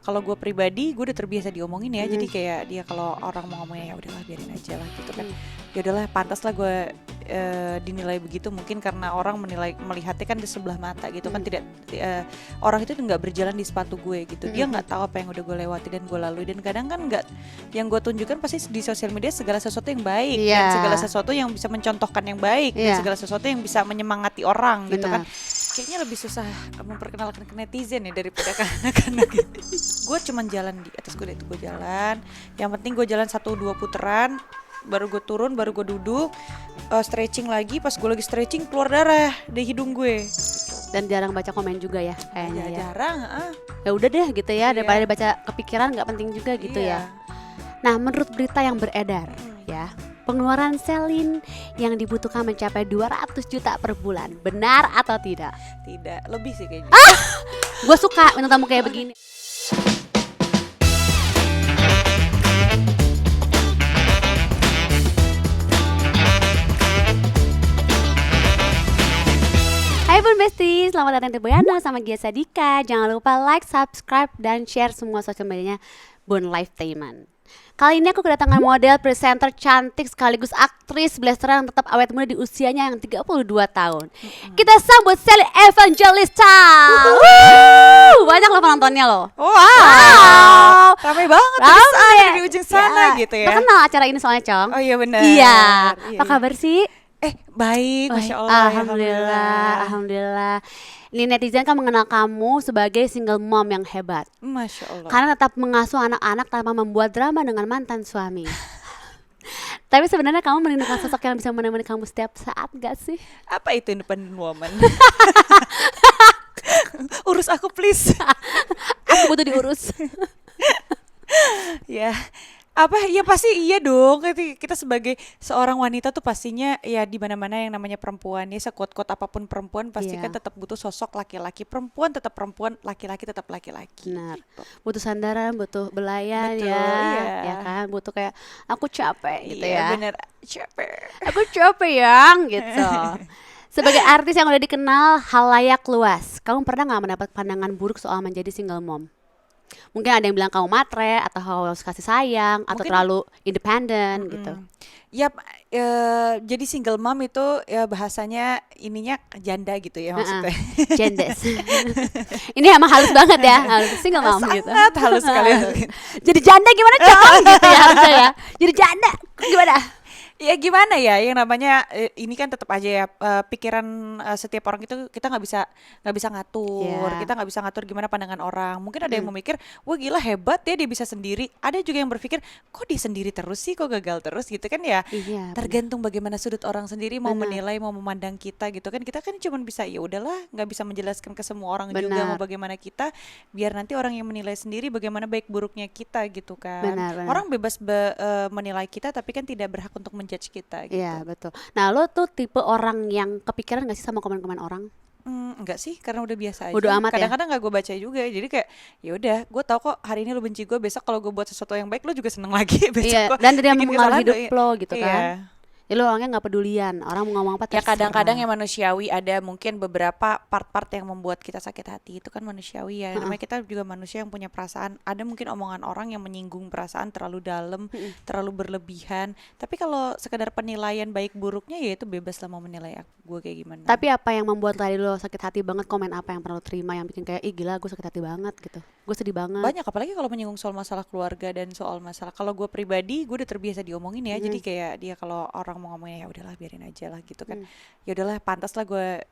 Kalau gue pribadi, gue udah terbiasa diomongin ya. Jadi kayak dia kalau orang mau ngomongnya ya udahlah biarin aja lah gitu kan. Ya udahlah pantas lah gue dinilai begitu, mungkin karena orang melihatnya kan di sebelah mata gitu kan. Tidak orang itu nggak berjalan di sepatu gue gitu. Dia nggak tahu apa yang udah gue lewati dan gue lalui, dan kadang kan nggak, yang gue tunjukkan pasti di sosial media segala sesuatu yang baik dan segala sesuatu yang bisa mencontohkan yang baik dan segala sesuatu yang bisa menyemangati orang gitu kan. Kayaknya lebih susah memperkenalkan ke netizen ya daripada ke anak-anak gitu. Gue cuman jalan di atas kuda itu, gue jalan. Yang penting gue jalan 1-2 putaran, baru gue turun, baru gue duduk, stretching lagi. Pas gue lagi stretching keluar darah di hidung gue. Dan jarang baca komen juga ya kayaknya ya. Jarang. Ya udah deh gitu ya, daripada baca kepikiran nggak penting juga gitu ya. Nah, menurut berita yang beredar ya, pengeluaran Celine yang dibutuhkan mencapai 200 juta per bulan. Benar atau tidak? Tidak, lebih sih kayaknya. Gue suka minta tamu kayak begini. Hai Bun Besti, selamat datang di Boyano sama Gia Sadika. Jangan lupa like, subscribe, dan share semua sosial medianya Bun Lifetainment. Kali ini aku kedatangan model, presenter cantik sekaligus aktris blasteran yang tetap awet muda di usianya yang 32 tahun. Kita sambut Sally Evangelista. Banyak loh penontonnya loh. Wow. Ramai banget di ujung sana gitu ya. Terkenal acara ini soalnya, Cong. Oh iya benar. Iya. Apa kabar sih? Baik, Masya Allah. Alhamdulillah. Ini netizen kan mengenal kamu sebagai single mom yang hebat. Masya Allah. Karena tetap mengasuh anak-anak tanpa membuat drama dengan mantan suami. Tapi sebenarnya kamu merindukan sosok yang bisa menemani kamu setiap saat gak sih? Apa itu independent woman? Urus aku please. Aku butuh diurus. Ya. Ya pasti iya dong. Kita sebagai seorang wanita tuh pastinya ya di mana-mana yang namanya perempuan ya, sekuat-kuat apapun perempuan pasti kan tetap butuh sosok laki-laki. Perempuan tetap perempuan, laki-laki tetap laki-laki. Benar. Butuh sandaran, butuh belayan. Betul, ya kan, butuh kayak aku capek gitu ya. Iya benar, capek. Aku capek yang gitu. Sebagai artis yang udah dikenal halayak luas, kamu pernah nggak mendapat pandangan buruk soal menjadi single mom? Mungkin ada yang bilang kamu matre atau harus kasih sayang atau terlalu independen gitu. Ya, jadi single mom itu ya bahasanya ininya janda gitu ya maksudnya. Jendes. Ini emang halus banget ya, halus single mom gitu. Sangat halus sekali. Jadi janda gimana Cong? Gitu ya harusnya ya. Jadi janda gimana? Ya gimana ya, yang namanya ini kan tetap aja ya pikiran setiap orang itu kita nggak bisa ngatur, kita nggak bisa ngatur gimana pandangan orang. Mungkin ada yang memikir, wah gila hebat ya dia bisa sendiri. Ada juga yang berpikir, kok dia sendiri terus sih, kok gagal terus gitu kan ya. Tergantung bagaimana sudut orang sendiri mau menilai, mau memandang kita gitu kan. Kita kan cuma bisa ya udahlah, nggak bisa menjelaskan ke semua orang juga mau bagaimana kita, biar nanti orang yang menilai sendiri bagaimana baik buruknya kita gitu kan. Orang bebas menilai kita tapi kan tidak berhak untuk judge kita gitu. Iya betul. Nah lo tuh tipe orang yang kepikiran gak sih sama komen-komen orang? Enggak sih, karena udah biasa aja. Bodo amat kadang-kadang nggak gue baca juga, jadi kayak ya udah, gue tau kok hari ini lo benci gue, besok kalau gue buat sesuatu yang baik lo juga seneng lagi. Besok dan dia mempengaruhi hidup lo gitu kan. Ya lo orangnya gak pedulian, orang mau ngomong apa terserah. Ya kadang-kadang yang manusiawi, ada mungkin beberapa part-part yang membuat kita sakit hati, itu kan manusiawi ya. Namanya kita juga manusia yang punya perasaan. Ada mungkin omongan orang yang menyinggung perasaan terlalu dalam, terlalu berlebihan. Tapi kalau sekedar penilaian baik buruknya ya itu bebas lah mau menilai gue kayak gimana. Tapi apa yang membuat tadi lo sakit hati banget, komen apa yang pernah lo terima yang bikin kayak ih gila gue sakit hati banget gitu, gue sedih banget? Banyak, apalagi kalau menyinggung soal masalah keluarga dan soal masalah, kalau gue pribadi gue udah terbiasa diomongin ya. Jadi kayak dia kalau orang mau ngomongnya ya udahlah biarin aja lah gitu kan. Ya udahlah pantas lah gue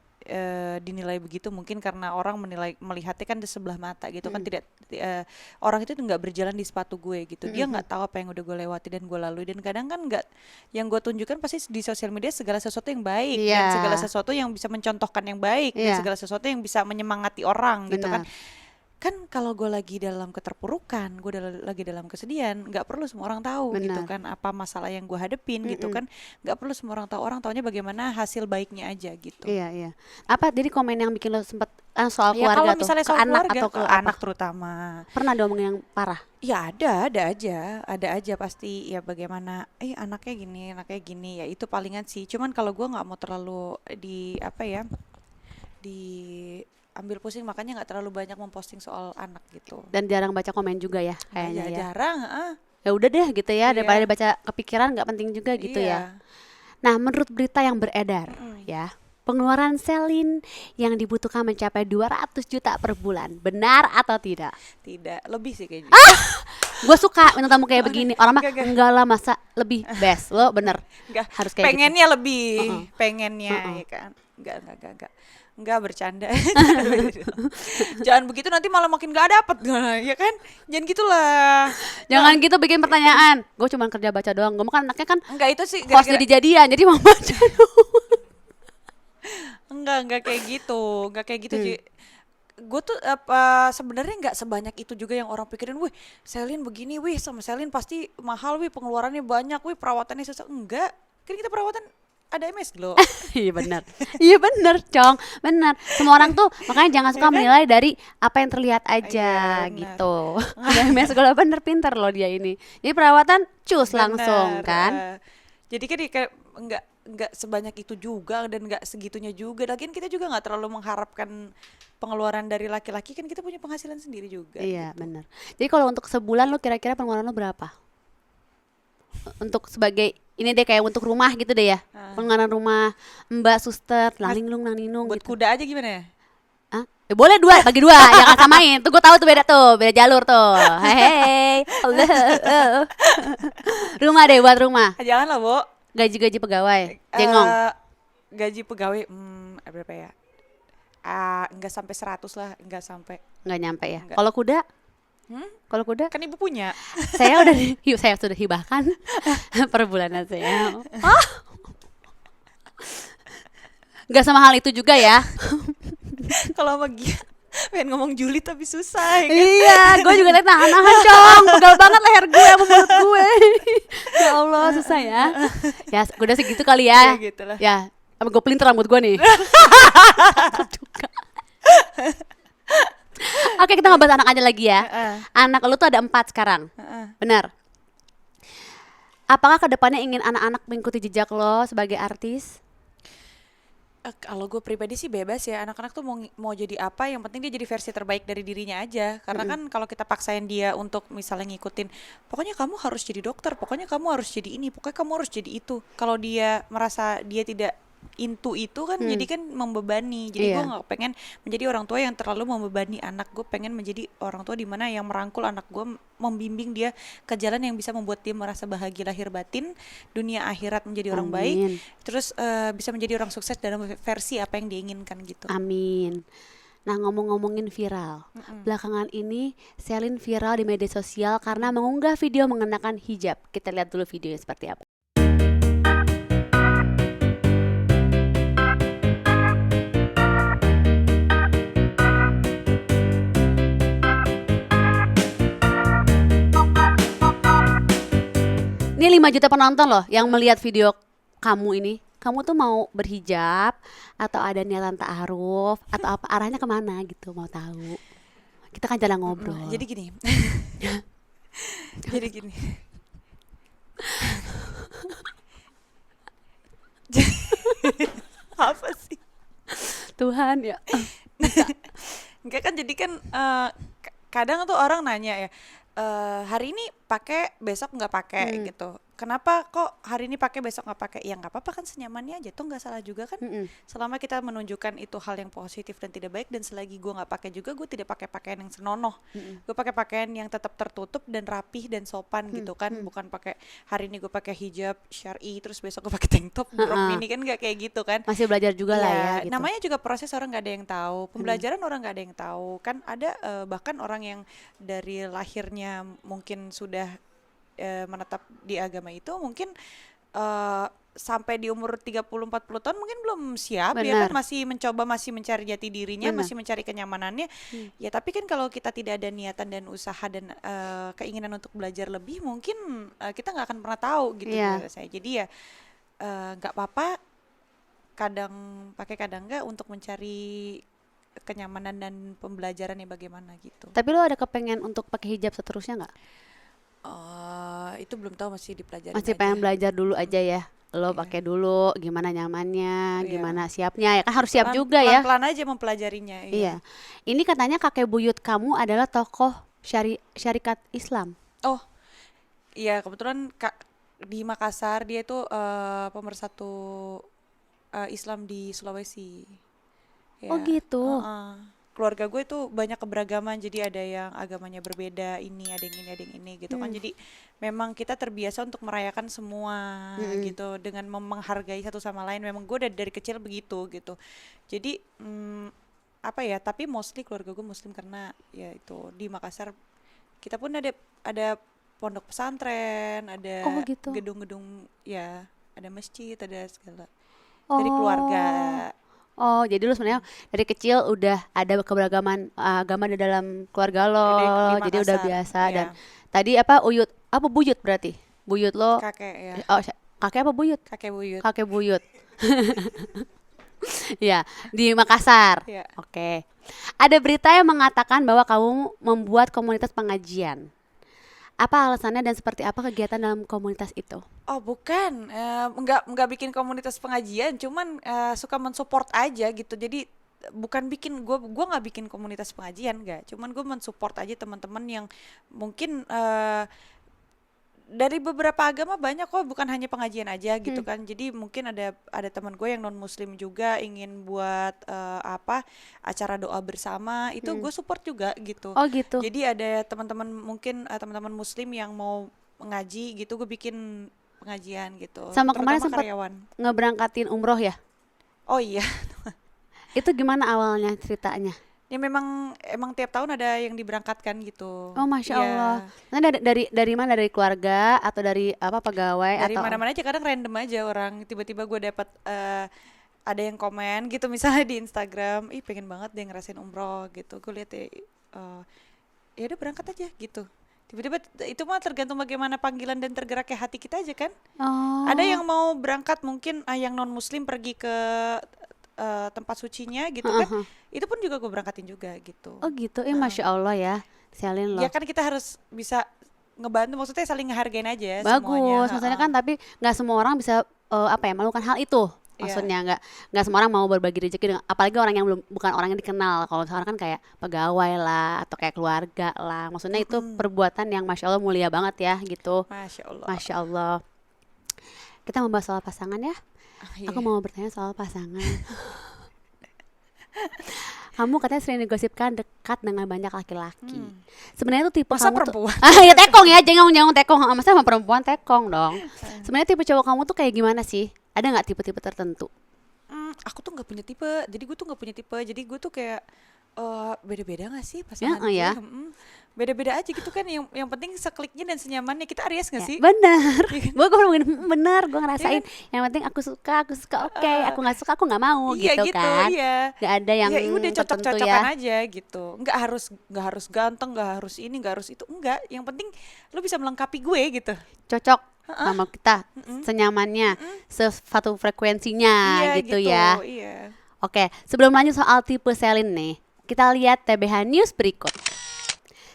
dinilai begitu, mungkin karena orang melihatnya kan di sebelah mata gitu kan. Tidak orang itu nggak berjalan di sepatu gue gitu. Dia nggak tahu apa yang udah gue lewati dan gue lalui, dan kadang kan nggak, yang gue tunjukkan pasti di sosial media segala sesuatu yang baik dan segala sesuatu yang bisa mencontohkan yang baik dan segala sesuatu yang bisa menyemangati orang gitu kan. Kan kalau gue lagi dalam keterpurukan, gue lagi dalam kesedihan, nggak perlu semua orang tahu gitu kan apa masalah yang gue hadepin gitu kan. Nggak perlu semua orang tahu, orang taunya bagaimana hasil baiknya aja gitu. Iya. Apa jadi komen yang bikin lo sempet soal ya, keluarga kalau misalnya tuh, soal ke anak keluarga, atau ke anak terutama. Pernah ada omongan yang parah? Ya ada aja pasti ya, bagaimana anaknya gini ya, itu palingan sih. Cuman kalau gue nggak mau terlalu di ambil pusing, makanya nggak terlalu banyak memposting soal anak gitu. Dan jarang baca komen juga ya kayaknya ya. Jarang, Ya udah deh gitu ya, daripada Iya. dibaca kepikiran nggak penting juga gitu ya. Iya. Nah, menurut berita yang beredar ya, pengeluaran Celine yang dibutuhkan mencapai 200 juta per bulan. Benar atau tidak? Tidak, lebih sih kayaknya. Gue suka minta tamu kayak begini. Orang mah Enggak. enggak lah, masa lebih best. Lo bener Enggak, harus kayak gitu. pengennya lebih, pengennya ya kan. Enggak bercanda. Jangan begitu nanti malah makin gak dapet ya kan. Jangan gitulah. Jangan gitu bikin pertanyaan. Gue cuma kerja baca doang. Gue kan anaknya kan Enggak, itu sih host jadi-jadian, jadi mau baca doang. enggak kayak gitu. Enggak kayak gitu, gue tuh sebenarnya nggak sebanyak itu juga yang orang pikirin. Wih, Celine begini, wih sama Celine pasti mahal, wih pengeluarannya banyak, wih perawatannya susah. Enggak, kan kita perawatan ada MS Glow. Iya benar, Cong, benar. Semua orang tuh makanya jangan suka menilai dari apa yang terlihat aja Iya, benar. gitu. Ada MS Glow, bener, pinter loh dia ini. Jadi perawatan cus langsung Benar, kan. jadi kan kayak nggak sebanyak itu juga dan nggak segitunya juga. Lagian kita juga nggak terlalu mengharapkan pengeluaran dari laki-laki, kan kita punya penghasilan sendiri juga. Iya benar. Jadi kalau untuk sebulan lo kira-kira pengeluaran lo berapa? Untuk sebagai ini deh kayak untuk rumah gitu deh ya. Pengeluaran rumah, mbak, suster, langlinglung, nangninung Buat gitu. kuda aja gimana ya? Hah? Boleh bagi dua, jangan samain. Tuh gue tahu tuh, beda jalur tuh. Hei, rumah deh, buat rumah. Jangan lah, Bo. Gaji pegawai, jengong. Gaji pegawai berapa ya? Enggak sampai 100 lah, enggak sampai. Nggak nyampe ya. Nggak. Kalau kuda? Kalau kuda? Kan ibu punya. Saya sudah hibahkan per bulanan saya. Nggak semahal itu juga ya. Kalau sama Gia pengen ngomong Juli tapi susah ya kan? Iya, gue juga liat nahan-nahan, Cong. Pegal banget leher gue sama mulut gue. Ya Allah, susah ya. Ya, gue udah segitu kali ya. Ya gitu lah. Ya, sama gue pelintir rambut gue nih. Oke, kita ngebahas anak aja lagi ya. Anak lu tuh ada 4 sekarang. Benar. Apakah kedepannya ingin anak-anak mengikuti jejak lo sebagai artis? Kalau gue pribadi sih bebas ya, anak-anak tuh mau jadi apa, yang penting dia jadi versi terbaik dari dirinya aja. Karena kan kalau kita paksain dia untuk misalnya ngikutin, pokoknya kamu harus jadi dokter, pokoknya kamu harus jadi ini, pokoknya kamu harus jadi itu. Kalau dia merasa dia tidak into itu kan jadi kan membebani. Jadi gue nggak pengen menjadi orang tua yang terlalu membebani anak. Gue pengen menjadi orang tua di mana yang merangkul anak gue, membimbing dia ke jalan yang bisa membuat dia merasa bahagia lahir batin, dunia akhirat, menjadi orang baik, terus bisa menjadi orang sukses dalam versi apa yang dia inginkan gitu. Amin. Nah, ngomong-ngomongin viral, belakangan ini Celine viral di media sosial karena mengunggah video mengenakan hijab. Kita lihat dulu videonya seperti apa. Ini 5 juta penonton loh yang melihat video kamu ini. Kamu tuh mau berhijab atau ada niatan ta'aruf atau apa, arahnya kemana gitu, mau tahu. Kita kan jarang ngobrol. Jadi gini. Jadi gini. Apa sih? Tuhan ya. Enggak kan, jadi kan kadang tuh orang nanya ya, hari ini pakai besok nggak pakai gitu. Kenapa kok hari ini pakai besok nggak pakai? Ya nggak apa-apa kan, senyamannya aja, tuh nggak salah juga kan. Selama kita menunjukkan itu hal yang positif dan tidak baik, dan selagi gue nggak pakai juga, gue tidak pakai pakaian yang senonoh. Gue pakai pakaian yang tetap tertutup dan rapih dan sopan gitu kan. Bukan pakai hari ini gue pakai hijab syar'i terus besok gue pakai tank top rok mini, kan nggak kayak gitu kan. Masih belajar juga lah ya gitu. Namanya juga proses, orang nggak ada yang tahu, pembelajaran orang nggak ada yang tahu kan. Ada bahkan orang yang dari lahirnya mungkin sudah menetap di agama itu, mungkin sampai di umur 30-40 tahun mungkin belum siap. Ya kan, masih mencoba, masih mencari jati dirinya, masih mencari kenyamanannya. Ya tapi kan kalau kita tidak ada niatan dan usaha dan keinginan untuk belajar lebih, mungkin kita nggak akan pernah tahu gitu. Saya jadi ya nggak apa-apa kadang pakai kadang nggak, untuk mencari kenyamanan dan pembelajarannya bagaimana gitu. Tapi lo ada kepengen untuk pakai hijab seterusnya nggak? Itu belum tahu, masih dipelajari. Masih pengen belajar dulu aja ya. lo Iya. pakai dulu gimana nyamannya, Iya. gimana siapnya ya kan harus siap juga ya. Pelan-pelan aja mempelajarinya. Iya. Iya. Ini katanya kakek buyut kamu adalah tokoh syarikat Islam. Oh, iya kebetulan di Makassar dia itu pemersatu Islam di Sulawesi. Oh Ya, gitu. keluarga gue itu banyak keberagaman, jadi ada yang agamanya berbeda, ini ada yang ini ada yang ini gitu kan. Jadi memang kita terbiasa untuk merayakan semua gitu dengan menghargai satu sama lain. Memang gue dari kecil begitu gitu. Jadi apa ya? Tapi mostly keluarga gue Muslim karena ya itu di Makassar kita pun ada pondok pesantren, Oh ada gitu. gedung-gedung ya, ada masjid, ada segala dari keluarga. Oh, jadi lu sebenarnya dari kecil udah ada keberagaman agama di dalam keluarga lo, Di jadi udah Makassar, biasa. ya, Dan tadi apa buyut berarti? Buyut lo, kakek ya, kakek apa buyut? kakek buyut. Kakek buyut. Ya, di Makassar. Ya. Oke. Ada berita yang mengatakan bahwa kamu membuat komunitas pengajian. Apa alasannya dan seperti apa kegiatan dalam komunitas itu? Oh bukan, nggak bikin komunitas pengajian, cuman suka mensupport aja gitu. Jadi bukan gue nggak bikin komunitas pengajian, nggak. Cuman gue mensupport aja teman-teman yang mungkin dari beberapa agama banyak kok, bukan hanya pengajian aja gitu kan. Jadi mungkin ada teman gue yang non muslim juga ingin buat acara doa bersama, itu gue support juga gitu. Oh gitu. Jadi ada teman-teman mungkin teman-teman muslim yang mau ngaji gitu, gue bikin pengajian gitu. Sama kemarin Terutama sempat karyawan. ngeberangkatin umroh ya? Oh iya, Itu gimana awalnya ceritanya? ya emang tiap tahun ada yang diberangkatkan gitu. Oh, Masya Iya. Allah. Nah, dari mana? Dari keluarga atau dari apa pegawai Dari atau mana-mana aja, kadang random aja orang. Tiba-tiba gue dapat ada yang komen gitu misalnya di Instagram, ih pengen banget deh ngerasain umroh gitu. Gue lihat ya udah berangkat aja gitu. Tiba-tiba itu mah tergantung bagaimana panggilan dan tergeraknya hati kita aja kan. Oh, Ada yang mau berangkat mungkin yang non muslim pergi ke tempat sucinya gitu kan. Itu pun juga gue berangkatin juga gitu. oh gitu. Masya Allah ya. Sialin loh. Ya kan kita harus bisa ngebantu, maksudnya saling ngehargain aja semuanya. Bagus, maksudnya kan tapi nggak semua orang bisa melakukan hal itu. Iya. Maksudnya nggak semua orang mau berbagi rezeki dengan apalagi orang yang bukan orang yang dikenal. Kalau sekarang kan kayak pegawai lah atau kayak keluarga lah. Maksudnya itu perbuatan yang Masya Allah mulia banget ya gitu. Masya Allah. Masya Allah. Kita membahas soal pasangan ya. Iya. Aku mau bertanya soal pasangan. Kamu katanya sering digosipkan dekat dengan banyak laki-laki. Sebenarnya itu tipe Masa kamu tuh perempuan? ya tekong ya, jangan tekong. Masa sama perempuan tekong dong. Sebenarnya tipe cowok kamu tuh kayak gimana sih? Ada nggak tipe-tipe tertentu? Aku tuh nggak punya tipe, jadi gue tuh nggak punya tipe, jadi gue tuh kayak beda-beda nggak sih pasangan gue? Ya. Beda-beda aja gitu kan, yang penting sekliknya dan senyamannya. Kita Aries nggak sih? Bener. Iya kan? Gue bener, gue ngerasain. Yang penting aku suka oke. Aku nggak suka, aku nggak mau Iya gitu kan. iya. Gak ada yang Ya udah tertentu cocok-cocokan ya. aja gitu. Nggak harus ganteng, nggak harus ini, nggak harus itu, enggak. Yang penting lu bisa melengkapi gue gitu. Cocok sama kita, senyamannya, satu frekuensinya Iya gitu ya. Iya. Oke, sebelum lanjut soal tipe Selin nih, kita lihat TBH News berikut.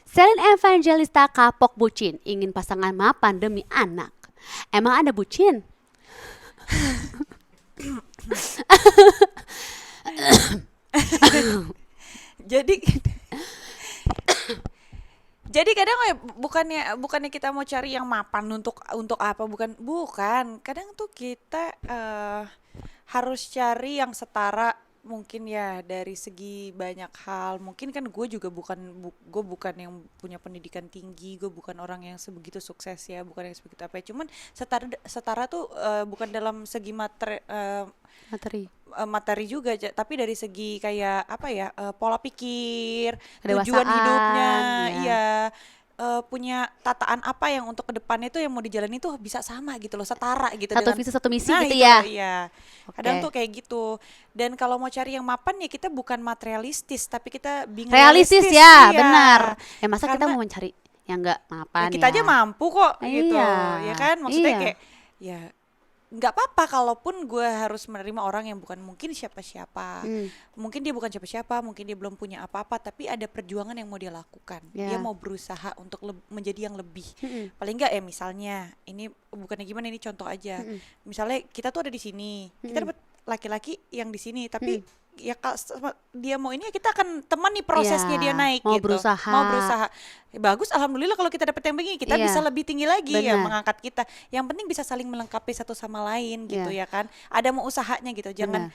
Selin Evangelista kapok bucin, ingin pasangan mapan demi anak. Emang ada bucin? Jadi jadi kadang bukannya kita mau cari yang mapan untuk apa, bukan. Kadang tuh kita harus cari yang setara mungkin ya dari segi banyak hal. Mungkin kan gue juga gue bukan yang punya pendidikan tinggi, gue bukan orang yang sebegitu sukses ya, bukan yang sebegitu apa ya. Cuman setara tuh bukan dalam segi materi juga, tapi dari segi kayak apa ya, pola pikir, tujuan Kedewasaan, hidupnya, ya. iya, punya tataan apa yang untuk kedepannya itu yang mau dijalani tuh bisa sama gitu loh, setara gitu Satu dengan visi satu misi nah gitu itu ya. iya. Oke. Kadang tuh kayak gitu. Dan kalau mau cari yang mapan ya kita bukan materialistis, tapi kita Realistis realistis, ya, iya. benar. Ya masa kita Karena mau mencari yang nggak mapan ya kita ya. aja mampu kok gitu, Iya, ya kan? Maksudnya iya. kayak ya nggak apa-apa kalaupun gue harus menerima orang yang bukan mungkin siapa-siapa. Mungkin dia bukan siapa-siapa, mungkin dia belum punya apa-apa, tapi ada perjuangan yang mau dia lakukan. Dia mau berusaha untuk menjadi yang lebih. Paling nggak ya misalnya, ini bukannya gimana, ini contoh aja. Misalnya kita tuh ada di sini, kita dapat laki-laki yang di sini, tapi ya dia mau ini ya kita akan temani prosesnya dia naik mau gitu. Mau berusaha. Bagus, alhamdulillah kalau kita dapat yang begini, kita bisa lebih tinggi lagi ya mengangkat kita. Yang penting bisa saling melengkapi satu sama lain gitu ya kan. Ada mau usahanya gitu. Jangan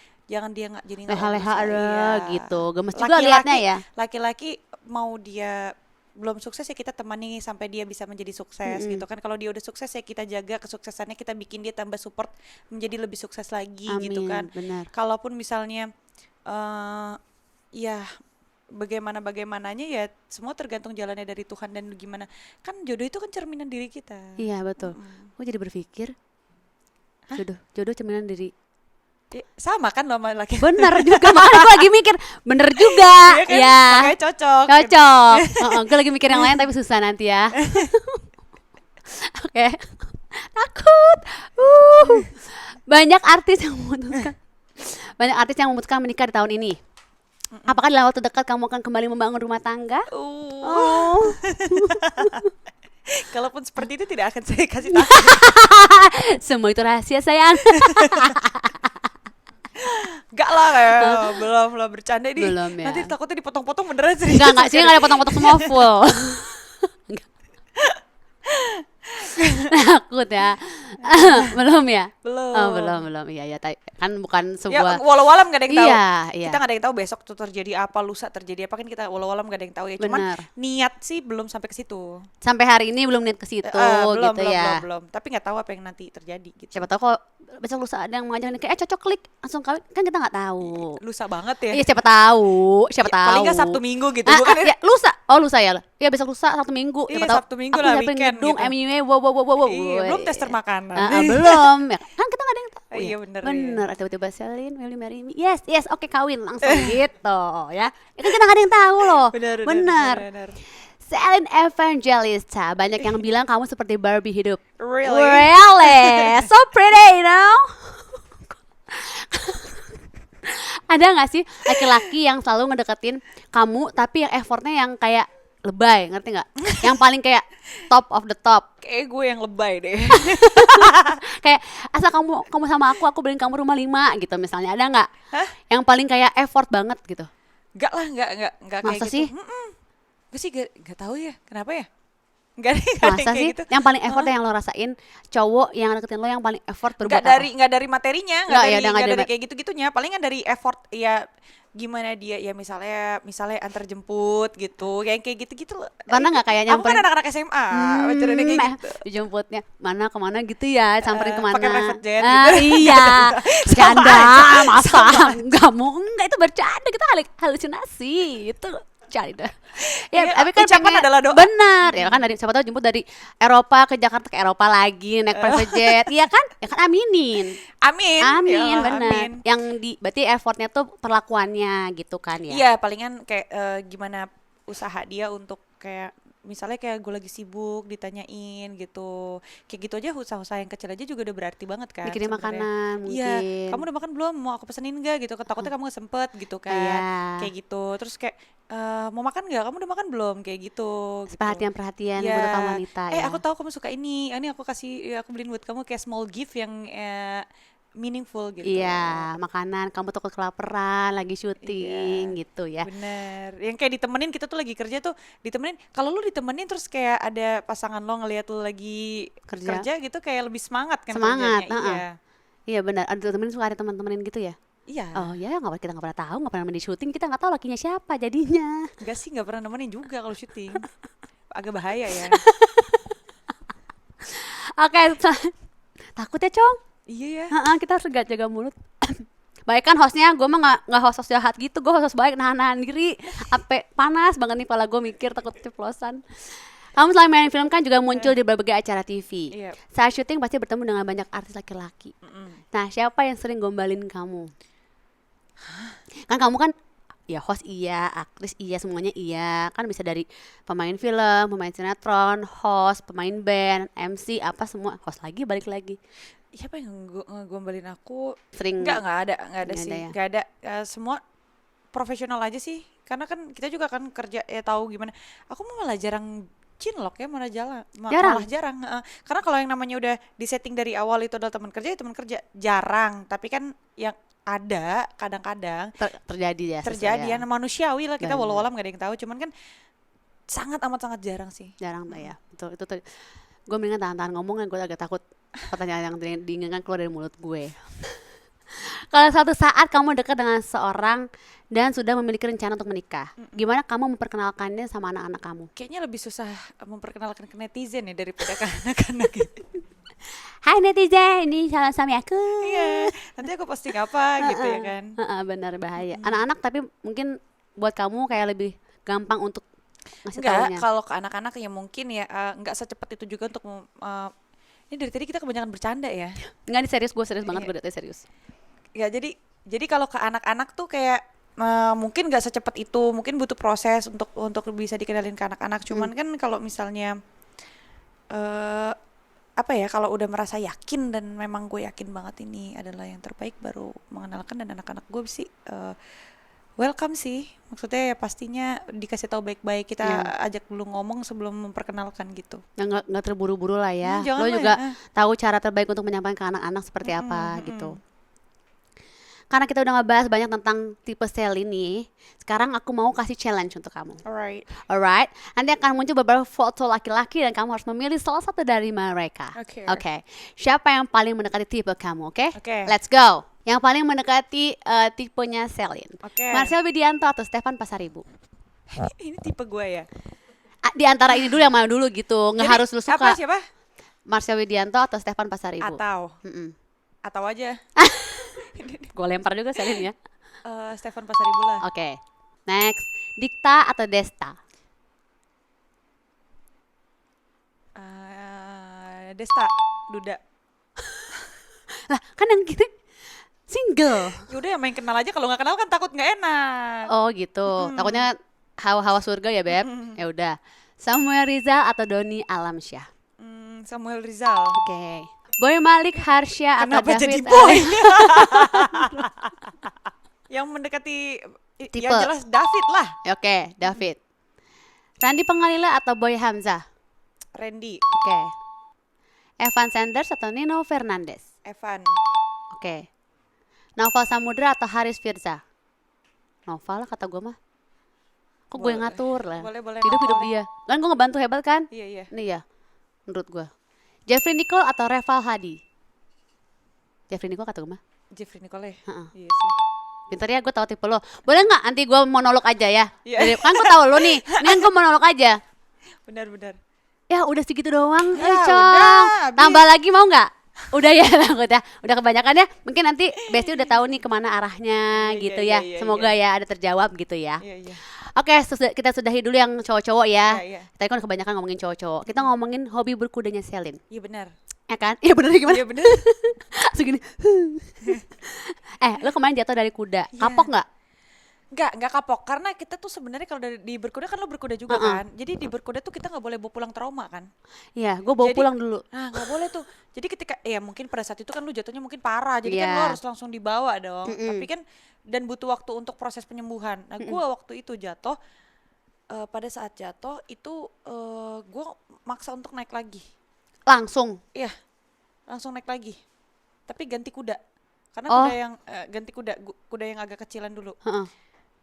dia nggak jadi leha-leha ada gitu. Gemes juga liatnya ya. Laki-laki mau dia belum sukses ya kita temani sampai dia bisa menjadi sukses gitu kan. Kalau dia udah sukses ya kita jaga kesuksesannya, kita bikin dia tambah support menjadi lebih sukses lagi. Amin, gitu kan. Benar. Kalaupun misalnya ya bagaimananya ya semua tergantung jalannya dari Tuhan dan gimana. Kan jodoh itu kan cerminan diri kita. Iya betul. Gue jadi berpikir jodoh cerminan diri. Sama kan lo sama laki. Bener juga, makanya gue lagi mikir bener juga. Iya kan? Ya Makanya cocok. Gue lagi mikir yang lain tapi susah nanti ya. Oke. Takut. Banyak artis yang memutuskan menikah di tahun ini. Apakah dalam waktu dekat kamu akan kembali membangun rumah tangga? Kalaupun seperti itu tidak akan saya kasih tahu. Semua itu rahasia sayang. Enggak lah kayak belum bercanda nih. Belum ya. Nanti takutnya dipotong-potong beneran serius. Enggak sih, enggak ada potong-potong, semua full. Takut ya. Belum ya? Belum. Iya kan bukan sebuah ya, walau-walam gak ada yang tahu. Iya. Kita gak ada yang tahu besok tuh terjadi apa, lusa terjadi apa, kan kita walau-walam gak ada yang tahu ya. Cuman niat sih belum sampai ke situ. Sampai hari ini belum niat ke situ gitu ya. Belum. Tapi nggak tahu apa yang nanti terjadi gitu. Siapa tahu kalau besok lusa ada yang mengajak nikah, cocok klik langsung kawin, kan kita nggak tahu. Lusa banget ya. Iya siapa tahu. Paling nggak Sabtu Minggu gitu. Bukan ya, lusa ya. Iya besok lusa Sabtu Minggu. Iya Sabtu Minggu lah, weekend gedung, gitu. MUA, wow. Iya, belum tester makanan. Belum. Ya, kan kita nggak ada yang tahu. Iya bener. Tiba-tiba Selin, will you marry me? Yes, oke kawin langsung gitu ya. Ya kan kita nggak ada yang tahu loh. Bener. Celine Evangelista, banyak yang bilang kamu seperti Barbie hidup. Really? So pretty, you know? Ada gak sih laki-laki yang selalu ngedeketin kamu tapi yang effortnya yang kayak lebay, ngerti gak? Yang paling kayak top of the top. Kayak gue yang lebay deh. Kayak asal kamu sama aku beliin kamu rumah 5 gitu misalnya, ada gak? Yang paling kayak effort banget gitu? Enggak lah, enggak Masa kayak sih? gitu. Gue sih gak tahu ya, kenapa ya? Gak Masa sih? Gitu. Yang paling effort yang lo rasain, cowok yang deketin lo yang paling effort berbuat Nggak dari materinya, nggak dari kayak gitu-gitunya. Palingan dari effort ya gimana dia ya misalnya antar jemput gitu, kayak gitu-gitu loh. Karena nggak kayak nyamperin. Aku kan anak-anak SMA, pacaran kayak gitu. Dijemputnya kemana gitu ya, samperin kemana? Pakai private jet gitu. Iya, bercanda, masa? Enggak itu bercanda, kita halusinasi itu. Cari dah. Ya, tapi kan ucapan adalah doa. Benar. Ya kan siapa tahu jemput dari Eropa ke Jakarta, ke Eropa lagi naik private jet. Iya kan? Ya kan aminin. Amin, benar. Yang berarti effortnya tuh perlakuannya gitu kan ya. Iya, palingan kayak gimana usaha dia untuk kayak misalnya kayak gue lagi sibuk ditanyain gitu, kayak gitu aja, usaha-usaha yang kecil aja juga udah berarti banget kan. Bikin makanan mungkin. Iya, kamu udah makan belum? Mau aku pesenin nggak gitu? Takutnya kamu nggak sempet gitu kan. Kayak gitu. Terus kayak mau makan nggak? Kamu udah makan belum? Kayak gitu. Perhatian untuk kamu wanita ya. Aku tahu kamu suka ini aku kasih, aku beliin buat kamu kayak small gift yang meaningful gitu. Iya, makanan, kamu takut kelaparan lagi syuting gitu ya. Bener. Yang kayak ditemenin, kita tuh lagi kerja tuh ditemenin. Kalau lu ditemenin terus kayak ada pasangan lo ngelihat lu lagi kerja gitu, kayak lebih semangat kan kerjanya. Iya benar. Ada temenin, suka ada teman-temanin gitu ya. Iya. Oh ya, kita nggak pernah tahu, nggak pernah di syuting, kita nggak tahu lakinya siapa jadinya. Enggak sih, nggak pernah nemenin juga kalau syuting. Agak bahaya ya. Oke, takut ya Cong. Iya ya. Kita harus jaga mulut. Baik kan hostnya, gue mah nggak host jahat gitu, gue host baik, nahan diri. Ape panas banget nih kepala gue mikir takut ceplosan. Kamu selain main film kan juga muncul di berbagai acara TV. Saat syuting pasti bertemu dengan banyak artis laki-laki. Nah, siapa yang sering gombalin kamu? Kan kamu kan ya host iya, aktris iya, semuanya iya. Kan bisa dari pemain film, pemain sinetron, host, pemain band, MC, apa semua. Host lagi, balik lagi. Siapa yang ngegombalin aku? Sering Nggak ada nggak sih, ada ya. nggak ada. Semua profesional aja sih. Karena kan kita juga kan kerja ya tahu gimana. Aku malah jarang cinlok ya, malah Jarang. malah jarang. Karena kalau yang namanya udah disetting dari awal itu adalah teman kerja, ya teman kerja. Jarang. Tapi kan yang ada kadang-kadang Terjadi ya, terjadi sesuai ya, ya. manusiawi lah, kita Benar. walau-walam gak ada yang tahu, cuman kan sangat amat sangat jarang sih. Jarang tuh ya. Betul, itu tuh. Gue mendingan tahan-tahan ngomong, gue agak takut pertanyaan yang diinginkan keluar dari mulut gue. Kalau suatu saat kamu dekat dengan seorang dan sudah memiliki rencana untuk menikah, gimana kamu memperkenalkannya sama anak-anak kamu? Kayaknya lebih susah memperkenalkan ke netizen ya daripada ke anak-anak gitu. Hai netizen, ini calon suami aku. Iya, nanti aku posting apa gitu ya kan. Benar, bahaya. Anak-anak tapi mungkin buat kamu kayak lebih gampang untuk ngasih Enggak, taunya. kalau ke anak-anak ya mungkin ya enggak secepat itu juga untuk ini dari tadi kita kebanyakan bercanda ya. Enggak, ini serius, gue serius banget, Iya. gue dari serius. Ya jadi kalau ke anak-anak tuh kayak mungkin nggak secepat itu, mungkin butuh proses untuk bisa dikenalin ke anak-anak. Cuman kan kalau misalnya eh apa ya, kalau udah merasa yakin dan memang gue yakin banget ini adalah yang terbaik, baru mengenalkan. Dan anak-anak gue sih welcome sih, maksudnya ya pastinya dikasih tahu baik-baik, kita ajak dulu ngomong sebelum memperkenalkan gitu. Nggak terburu-buru lah ya. Jangan Lo lah juga ya. tahu cara terbaik untuk menyampaikan ke anak-anak seperti apa gitu. Karena kita udah ngebahas banyak tentang tipe Sally nih, sekarang aku mau kasih challenge untuk kamu. Alright. Alright, nanti akan muncul beberapa foto laki-laki dan kamu harus memilih salah satu dari mereka. Oke. Siapa yang paling mendekati tipe kamu? Oke? Oke. Let's go. Yang paling mendekati tipenya Celine. Oke. Marcel Widianto atau Stefan Pasaribu? Ini tipe gue ya. Di antara ini dulu, yang mana dulu gitu. Nggak Jadi, harus lu suka. Siapa? Marcel Widianto atau Stefan Pasaribu? Atau aja Gue lempar juga Celine ya. Stefan Pasaribu lah. Oke. Next, Dikta atau Desta? Desta, Duda. Lah, kan yang gini single. Yaudah ya main kenal aja, kalau nggak kenal kan takut nggak enak. Oh gitu. Takutnya hawa-hawa surga ya, Beb. Ya udah. Samuel Rizal atau Doni Alamsyah? Samuel Rizal. Oke. Boy Malik Harsha atau Kenapa David jadi boy? Ali? Yang mendekati Tipe. ya jelas David lah. Oke, David. Randy Pangalila atau Boy Hamzah? Randy, Oke. Evan Sanders atau Nino Fernandez? Evan, Oke. Noval Samudra atau Haris Firza? Noval lah kata gue mah. Kok gue yang Boleh. ngatur lah. Boleh Hidup Noval. dia. Kan gue ngebantu hebat kan? Iya. Ini ya, menurut gue. Jeffrey Nicole atau Reval Hadi? Jeffrey Nicole kata gue mah. Jeffrey Nicole. Heeh. Iya sih. Pintar ya, gue tahu tipe lo. Boleh nggak nanti gue monolog aja ya? Iya. Kan gue tahu lo nih. Ini kan gue monolog aja. Benar. Ya udah segitu doang. Ya, Cong. udah, habis. Tambah lagi mau nggak? Udah ya, udah kebanyakan ya. Mungkin nanti Besti udah tahu nih kemana arahnya Iya, gitu iya, ya. iya, Semoga ya ada terjawab gitu ya. Iya. Oke, kita sudahi dulu yang cowok-cowok ya. Iya. Tadi kan kebanyakan ngomongin cowok-cowok. Kita ngomongin hobi berkudanya Celine. Iya benar. Ya kan? Iya bener gimana? Iya benar. Segini. Lo kemarin jatuh dari kuda. Iya. Kapok nggak? Nggak kapok, karena kita tuh sebenarnya kalau di berkuda kan, lo berkuda juga kan. Jadi di berkuda tuh kita nggak boleh bawa pulang trauma kan. Iya, gue bawa Jadi- pulang dulu. Nah, nggak boleh tuh. Jadi ketika ya mungkin pada saat itu kan lu jatuhnya mungkin parah, jadi kan Iya. lu harus langsung dibawa dong. Tapi kan dan butuh waktu untuk proses penyembuhan. Nah, gua waktu itu jatuh, pada saat jatuh itu gua maksa untuk naik lagi. Langsung. Iya, langsung naik lagi. Tapi ganti kuda. Karena Oh. kuda yang ganti kuda yang agak kecilan dulu. Heeh.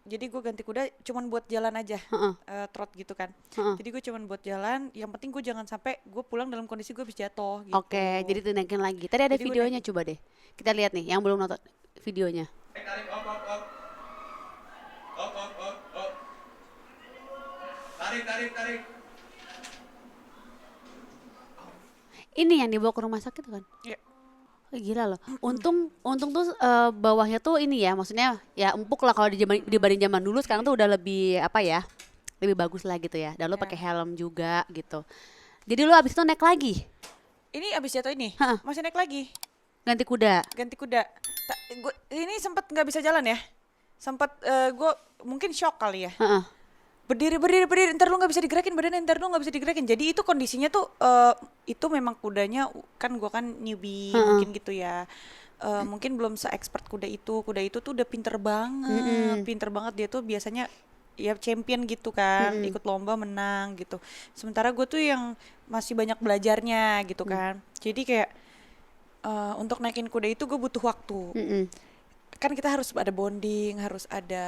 Jadi gue ganti kuda cuman buat jalan aja, trot gitu kan. Heeh. Jadi gue cuman buat jalan. Yang penting gue jangan sampai gue pulang dalam kondisi gue habis jatuh. Gitu. Oke, jadi tindakin lagi. Tadi ada Jadi gua videonya, coba deh. Kita lihat nih yang belum nonton videonya. Tarik, op. Tarik. Ini yang dibawa ke rumah sakit kan? Iya. Oh, gila loh. Untung tuh bawahnya tuh ini ya, maksudnya ya empuk lah kalau dibanding zaman dulu. Sekarang tuh udah lebih apa ya? Lebih bagus lah gitu ya. Dan lo pakai helm juga gitu. Jadi lo abis itu naik lagi, Ini abis jatuh ini Heeh. masih naik lagi, ganti kuda. ganti kuda. Ini sempet nggak bisa jalan ya. sempat gue mungkin shock kali ya. Heeh. Berdiri, ntar lu nggak bisa digerakin badannya, ntar lu nggak bisa digerakin. Jadi itu kondisinya tuh itu memang kudanya kan gue kan newbie mungkin gitu ya. Mungkin belum se-expert kuda itu tuh udah pinter banget dia tuh biasanya ya champion gitu kan, ikut lomba menang gitu. Sementara gue tuh yang masih banyak belajarnya gitu kan. Jadi kayak untuk naikin kuda itu gue butuh waktu. Kan kita harus ada bonding, harus ada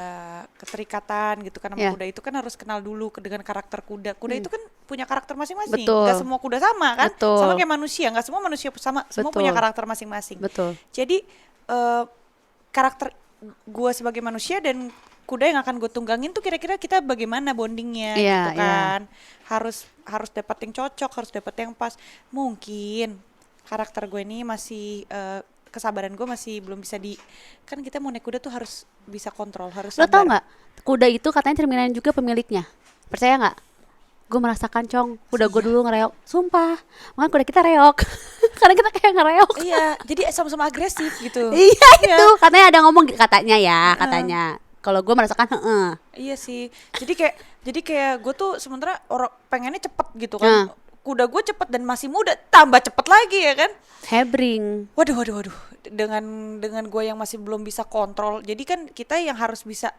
keterikatan gitu kan sama kuda itu kan harus kenal dulu dengan karakter kuda. Kuda itu kan punya karakter masing-masing. Betul. Gak semua kuda sama kan? Betul. Sama kayak manusia, gak semua manusia sama, semua Betul. punya karakter masing-masing. Betul. Jadi karakter gue sebagai manusia dan kuda yang akan gue tunggangin tuh kira-kira kita bagaimana bondingnya gitu kan. Harus dapat yang cocok, harus dapat yang pas. Mungkin karakter gue ini masih kesabaran gue masih belum bisa kan kita mau naik kuda tuh harus bisa kontrol, harus Lo sabar. tau nggak, kuda itu katanya cerminan juga pemiliknya. Percaya nggak? Gue merasakan Cong, kuda gue dulu ngereok. Sumpah, makanya kuda kita reok. Karena kita kayak ngereok. Iya, jadi sama-sama agresif gitu. Iya itu, katanya ada ngomong katanya ya, katanya. Kalau gue merasakan Iya sih. Jadi kayak gue tuh sementara orang pengennya cepet gitu kan. Kuda gue cepet dan masih muda, tambah cepet lagi ya kan. Hebring. Waduh. Dengan gue yang masih belum bisa kontrol. Jadi kan kita yang harus bisa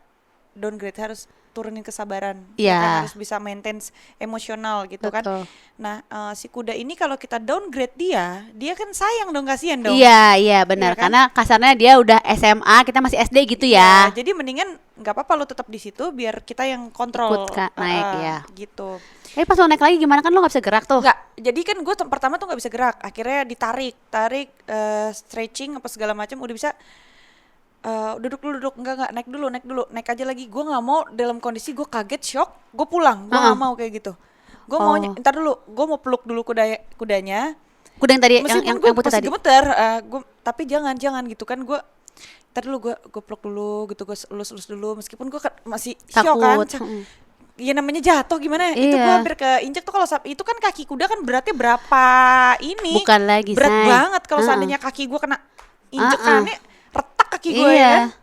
downgrade, harus turunin kesabaran. Iya. Ya kan? Harus bisa maintain emosional gitu. Betul. Kan. Nah, si kuda ini kalau kita downgrade dia kan sayang dong, kasihan dong. Iya benar. Iya kan? Karena kasarnya dia udah SMA, kita masih SD gitu Ya, ya. jadi mendingan nggak apa-apa lo tetap di situ biar kita yang kontrol. Ikut, Kak, naik, ya. Gitu. Pas lo naik lagi gimana, kan lo nggak bisa gerak tuh. Enggak, jadi kan gue pertama tuh nggak bisa gerak, akhirnya tarik, stretching apa segala macam udah bisa. Duduk enggak naik dulu naik aja lagi. Gue nggak mau dalam kondisi gue kaget shock gue pulang, gue nggak mau kayak gitu. Gue mau ntar dulu, gue mau peluk dulu kudanya. Kuda yang tadi Meskipun yang gue putih masih tadi. gemeter, tapi jangan gitu kan. Gue ntar dulu gue peluk dulu gitu, gue elus dulu meskipun gue masih shock kan. Ya namanya jatuh gimana, itu gue hampir keinjek tuh. Kalau itu kan kaki kuda kan beratnya berapa ini, Bukan lagi, berat say. banget. Kalau seandainya kaki gue kena injekannya retak kaki gue ya kan.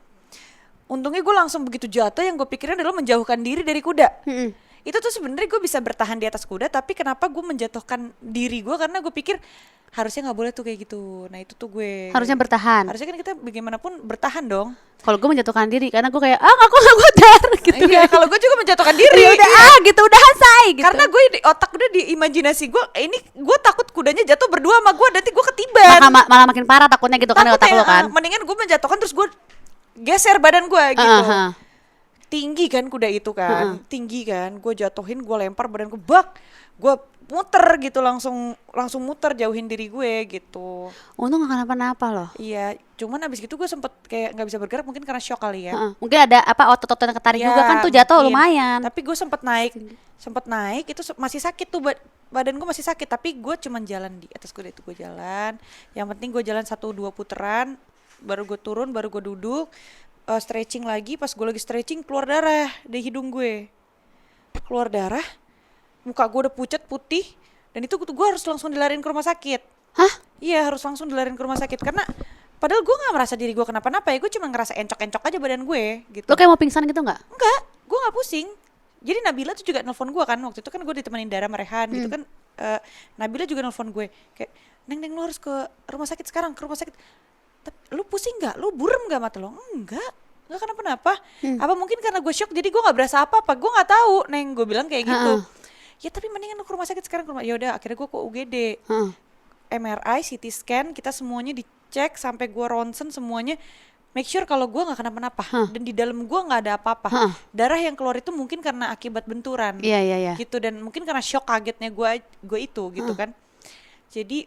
Untungnya gue langsung begitu jatuh, yang gue pikirin adalah menjauhkan diri dari kuda. Itu tuh sebenarnya gue bisa bertahan di atas kuda, tapi kenapa gue menjatuhkan diri gue, karena gue pikir harusnya nggak boleh tuh kayak gitu. Nah itu tuh gue Harusnya bertahan. harusnya kan kita bagaimanapun bertahan dong. Kalau gue menjatuhkan diri karena gue kayak aku nggak kuat gitu. Iya, kalau gue juga menjatuhkan diri. Ya udah gitu, udahan say gitu. Karena gue di otak udah di imajinasi gue, ini gue takut kudanya jatuh berdua sama gue, nanti gue ketiban. malah makin parah takutnya gitu kan di otak Takutnya, lo kan. mendingan gue menjatuhkan terus gue geser badan gue gitu. Tinggi kan kuda itu kan, tinggi kan, gue jatuhin, gue lempar badan gue, gue muter gitu, langsung muter jauhin diri gue gitu. Untung gak kenapa-napa loh. Iya, cuman abis gitu gue sempet kayak nggak bisa bergerak, mungkin karena shock kali ya. Mungkin ada otot-otot yang ketarik Ya, juga kan tuh, jatuh mungkin. lumayan. Tapi gue sempet naik itu masih sakit tuh, badan gue masih sakit, tapi gue cuman jalan di atas kuda itu, gue jalan. Yang penting gue jalan 1-2 puteran, baru gue turun, baru gue duduk, stretching lagi. Pas gue lagi stretching keluar darah di hidung gue, keluar darah, muka gue udah pucat putih, dan itu gue harus langsung dilariin ke rumah sakit. Hah? Iya, harus langsung dilariin ke rumah sakit karena padahal gue nggak merasa diri gue kenapa-napa ya, gue cuma ngerasa encok-encok aja badan gue gitu. Lo kayak mau pingsan gitu nggak? Enggak, gue nggak pusing. Jadi Nabila tuh juga nelfon gue kan, waktu itu kan gue ditemenin Dara Merehan gitu kan. Nabila juga nelfon gue kayak, Neng lu harus ke rumah sakit sekarang, ke rumah sakit. Tapi lu pusing nggak? Lu burem nggak mata lo? Enggak kenapa-napa. Apa mungkin karena gue shock jadi gue nggak berasa apa-apa? Gue nggak tahu, Neng, gue bilang kayak gitu. Ya tapi mendingan lu ke rumah sakit sekarang. Ya udah, akhirnya gue ke UGD. MRI, CT scan, kita semuanya dicek sampai gue ronsen semuanya, make sure kalau gue nggak kenapa-napa dan di dalam gue nggak ada apa-apa. Darah yang keluar itu mungkin karena akibat benturan, gitu, dan mungkin karena shock kagetnya gue itu gitu kan. Jadi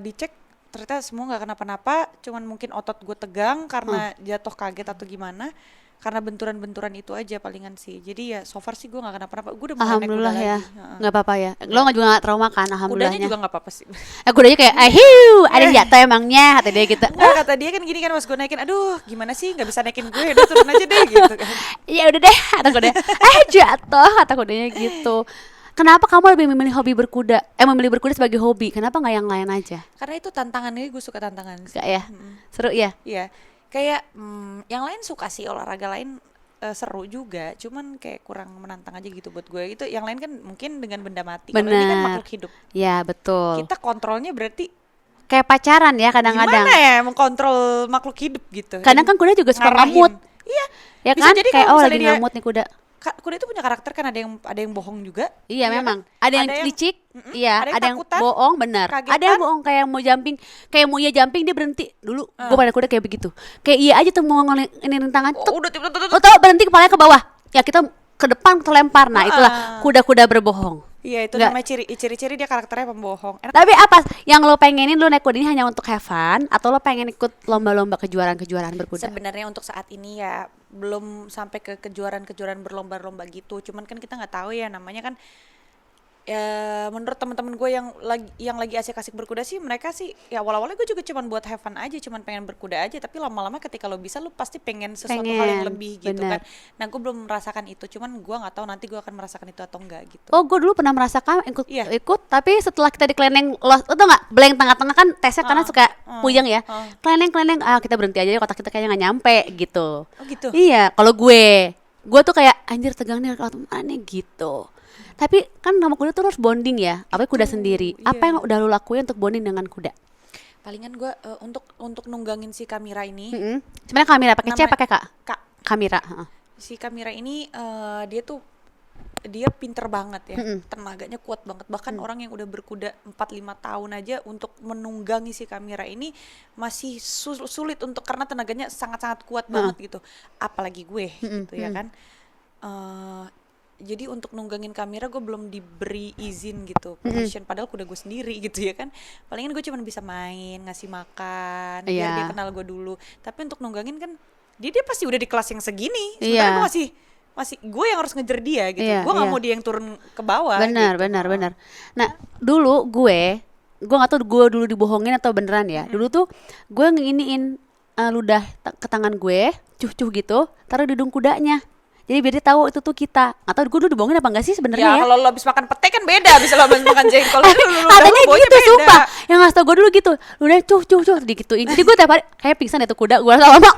dicek ternyata semua nggak kenapa-napa, cuman mungkin otot gue tegang karena jatuh kaget atau gimana. Karena benturan-benturan itu aja palingan sih. Jadi ya so far sih gue gak kenapa-napa. Gue udah mulai naik kuda Alhamdulillah ya, lagi. nggak apa-apa ya. Lo juga nggak trauma kan, alhamdulillahnya. Kudanya juga gak apa-apa sih. Kudanya kayak hiu, ada yang jatuh emangnya, kata dia gitu. Enggak, kata dia kan gini kan, pas gue naikin, aduh gimana sih gak bisa naikin gue, udah turun aja deh gitu kan. Ya udah deh, kata kudanya. Jatuh, kata kudanya gitu. Kenapa kamu lebih memilih hobi berkuda? Memilih berkuda sebagai hobi? Kenapa nggak yang lain aja? Karena itu tantangannya, gue suka tantangan. Gak ya? Seru ya? Iya. Kayak yang lain suka sih olahraga lain, seru juga, cuman kayak kurang menantang aja gitu buat gue. Itu yang lain kan mungkin dengan benda mati. Kalau ini kan Bener. makhluk hidup. Ya betul. Kita kontrolnya berarti Kayak pacaran ya kadang-kadang. gimana ya mengkontrol makhluk hidup gitu. Kadang kan kuda juga suka Ngarahin. ngamut. Iya. Ya Bisa kan? jadi Kayak kalau oh misalnya lagi dia ngamut nih kuda. kuda itu punya karakter kan, ada yang bohong juga. Iya kan? memang. Ada yang licik, iya. ada yang Ada yang takutan, bohong, benar. Ada yang kagetan. bohong kayak mau jumping, kayak mau iya jumping dia berhenti dulu. Gue pada kuda kayak begitu. Kayak iya aja tuh mau ngelirin tangan. Oh, udah tiba-tiba Lo tau berhenti kepalanya ke bawah. Ya kita ke depan terlempar. Nah itulah kuda-kuda berbohong. Iya, itu Nggak. namanya ciri-ciri dia karakternya pembohong. Enak. Tapi apa yang lo pengenin lo naik kuda ini hanya untuk have fun atau lo pengen ikut lomba-lomba kejuaraan-kejuaraan berkuda? Sebenarnya untuk saat ini ya belum sampai ke kejuaraan-kejuaraan berlomba-lomba gitu. Cuman kan kita nggak tahu ya, namanya kan ya menurut teman-teman gue yang lagi asik-asik berkuda sih, mereka sih ya awal-awalnya gue juga cuman buat have fun aja, cuman pengen berkuda aja, tapi lama-lama ketika lo bisa lo pasti pengen sesuatu hal yang Pengen, lebih gitu bener. kan. Nah, gue belum merasakan itu, cuman gue nggak tahu nanti gue akan merasakan itu atau enggak gitu. Oh, gue dulu pernah merasakan Iya. ikut, tapi setelah kita di keleneng, lo tau nggak, blank tengah-tengah kan tesnya karena suka puyeng ya. Keleneng, kita berhenti aja, kotak kita kayaknya nggak nyampe gitu. Oh gitu. Iya, kalau gue tuh kayak anjir tegang nih kalau mana gitu. Tapi kan nama kuda tuh harus bonding ya, apa kuda sendiri. iya. Apa yang udah lo lakuin untuk bonding dengan kuda? Palingan gue untuk nunggangin si Kamira ini, Sebenarnya kamera pakai C Nama- pakai Kak? Kak, Kamera. Heeh. si Kamira ini dia pinter banget ya, tenaganya kuat banget. Bahkan orang yang udah berkuda 4-5 tahun aja untuk menunggangi si Kamira ini masih sulit untuk, karena tenaganya sangat-sangat kuat banget gitu. Apalagi gue gitu ya kan. Jadi untuk nunggangin Kamira gue belum diberi izin gitu, permission, padahal kuda gue sendiri gitu ya kan. Palingan gue cuma bisa main, ngasih makan, biar Iya. dia kenal gue dulu. Tapi untuk nunggangin kan dia pasti udah di kelas yang segini. Iya. Sebenarnya gue masih gue yang harus ngejar dia gitu. Iya, Gue nggak iya. mau dia yang turun ke bawah. Benar, gitu. benar. Nah, dulu gue nggak tahu gue dulu dibohongin atau beneran ya. Dulu tuh gue nginiin ludah ke tangan gue, cuh-cuh gitu, taruh di hidung kudanya. Jadi biar dia tahu itu tuh kita. Atau gue dulu dibohongin apa enggak sih sebenarnya Ya ya? kalau lo habis makan pete kan beda, habis lo habis makan jengkol. Katanya gitu, sumpah. Yang ngasih tau gue dulu gitu. Ludah cuh digituin. Jadi gue tiap hari kayak pingsan ya tuh kuda, gue lama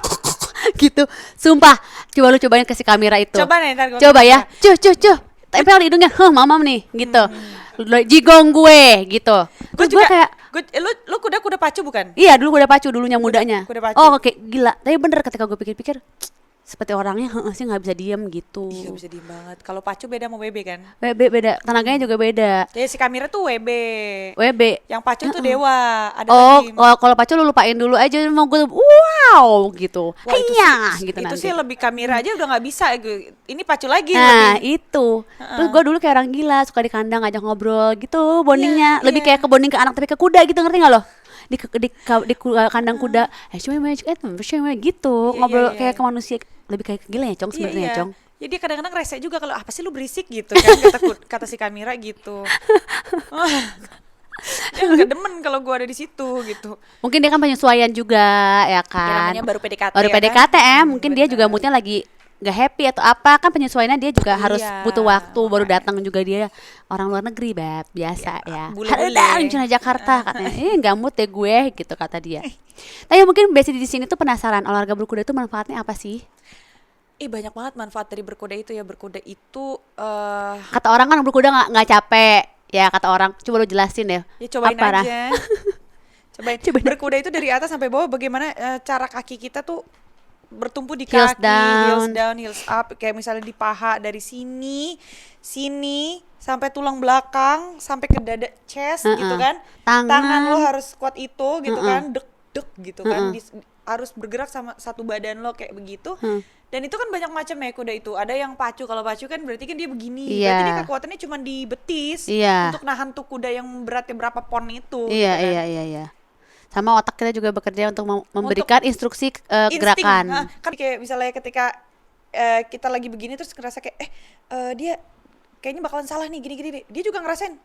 gitu. Sumpah. Coba lu cobain kasih kamera itu. Coba nih, ntar gue Coba ya. kasih. Cuh. Tempel di hidungnya. Mamam nih gitu. Jigong gue gitu. Gue Terus gue juga kayak lu kuda pacu bukan? iya dulu kuda pacu dulunya mudanya. kuda pacu. Oh oke gila. Tapi bener ketika gue pikir-pikir seperti orangnya sih nggak bisa diem gitu. Iya, bisa diem banget. Kalau pacu beda sama WB kan? Beda. Tenaganya juga beda. Jadi si Kamira tuh WB. WB. Yang pacu tuh Dewa. Ada Oh, lagi. kalau pacu lu lupain dulu aja mau gue wow gitu. Wah, itu Haiya, sih, gitu itu nanti. sih lebih Kamira aja udah nggak bisa. Ini pacu lagi Nah, lebih. itu. Terus gue dulu kayak orang gila, suka di kandang ngajak ngobrol gitu, bondingnya. Iya, Lebih iya. kayak ke bonding ke anak tapi ke kuda gitu, ngerti gak lo? Kandang kuda, gitu. Ngobrol iya. kayak ke manusia. Lebih kayak gila ya, Cong sebenarnya, Iya. Cong. Jadi kadang-kadang rese juga kalau apa sih lu berisik gitu kan, kata si Kamira gitu. Dia nggak demen kalau gua ada di situ gitu. Mungkin dia kan penyesuaian juga, ya Ya kan? namanya baru PDKT. Baru ya PDKT kan? mungkin dia juga moodnya lagi gak happy atau apa, kan penyesuaiannya dia juga harus Iya, butuh waktu, baru makanya. datang juga dia orang luar negeri, Beb, biasa ya. bule-bule. Hadang cina Jakarta katanya. Gak mood deh gue gitu kata dia. Tapi mungkin basic di sini tuh penasaran olahraga berkuda itu manfaatnya apa sih? Banyak banget manfaat dari berkuda itu ya. Berkuda itu Kata orang kan berkuda nggak capek. Ya kata orang, coba lu jelasin deh. ya cobain Apa, Ra? aja. Cobain. Berkuda itu dari atas sampai bawah, bagaimana cara kaki kita tuh bertumpu di Heels kaki, down. heels down, heels up, kayak misalnya di paha dari sini sampai tulang belakang, sampai ke dada, chest gitu kan. Tangan. lo harus kuat itu gitu kan, dek gitu kan. Harus bergerak sama satu badan lo kayak begitu. Dan itu kan banyak macam ya kuda itu. Ada yang pacu, kalau pacu kan berarti kan dia begini. Iya. Berarti dia kekuatannya cuma di betis Iya. untuk nahan tuh kuda yang beratnya berapa pon itu. Iya, gitu kan. iya. Sama otak kita juga bekerja untuk memberikan instruksi Insting. gerakan. Kan kayak misalnya ketika kita lagi begini terus ngerasa kayak dia kayaknya bakalan salah nih gini-gini. Dia juga ngerasain